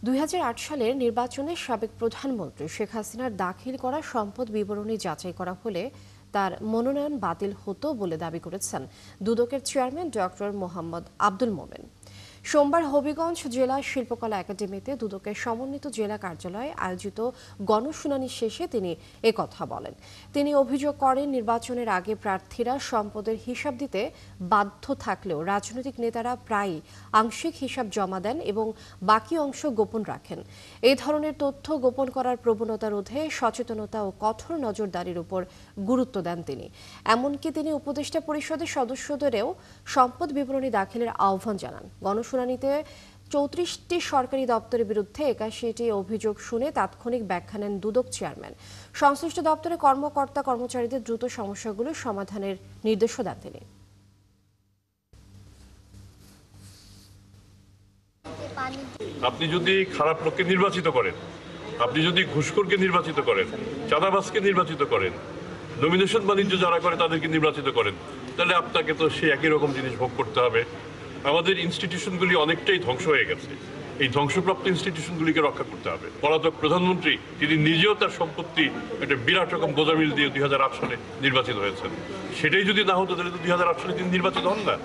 ২০০৮ সালের নির্বাচনে সাবেক প্রধানমন্ত্রী শেখ হাসিনার দাখিল করা সম্পদ বিবরণী যাচাই করা হলে তার মনোনয়ন বাতিল হতো বলে দাবি করেছেন দুদকের চেয়ারম্যান ডক্টর মোহাম্মদ আব্দুল মোমেন। সোমবার হবিগঞ্জ জেলা শিল্পকলা একাডেমিতে দুদকের সমন্বিত জেলা কার্যালয়ে আয়োজিত গণশুনানি শেষে তিনি একথা বলেন। তিনি অভিযোগ করেন, নির্বাচনের আগে প্রার্থীরা সম্পদের হিসাব দিতে বাধ্য থাকলেও রাজনৈতিক নেতারা প্রায়ই আংশিক হিসাব জমা দেন এবং বাকি অংশ গোপন রাখেন। এই ধরনের তথ্য গোপন করার প্রবণতা রোধে সচেতনতা ও কঠোর নজরদারির উপর গুরুত্ব দেন তিনি। এমনকি তিনি উপদেষ্টা পরিষদের সদস্যদেরও সম্পদ বিবরণী দাখিলের আহ্বান জানান। গণশুনানিতে ৩৪টি সরকারি দপ্তরের বিরুদ্ধে ৮১টি অভিযোগ শুনে তাৎক্ষণিক ব্যাখ্যা নেন দুদক চেয়ারম্যান। সংশ্লিষ্ট দপ্তরের কর্মকর্তা কর্মচারীদের দ্রুত সমস্যাগুলো সমাধানের নির্দেশও দেন তিনি। আপনি যদি খারাপ লোককে নির্বাচিত করেন, আপনি যদি ঘুষখোরকে নির্বাচিত করেন, চাঁদাবাজকে নির্বাচিত করেন, নমিনেশন বাণিজ্য যারা করে তাদেরকে নির্বাচিত করেন, তাহলে আপনাকে তো সেই একই রকম জিনিস ভোগ করতে হবে। আমাদের ইনস্টিটিউশনগুলি অনেকটাই ধ্বংস হয়ে গেছে। এই ধ্বংসপ্রাপ্ত ইনস্টিটিউশনগুলিকে রক্ষা করতে হবে। পলাতক প্রধানমন্ত্রী তিনি নিজেও তার সম্পত্তি একটা বিরাট রকম গোজামিল দিয়ে ২০০৮ সালে নির্বাচিত হয়েছেন। সেটাই যদি না হতো তাহলে তো ২০০৮ সালে তিনি নির্বাচিত হন না।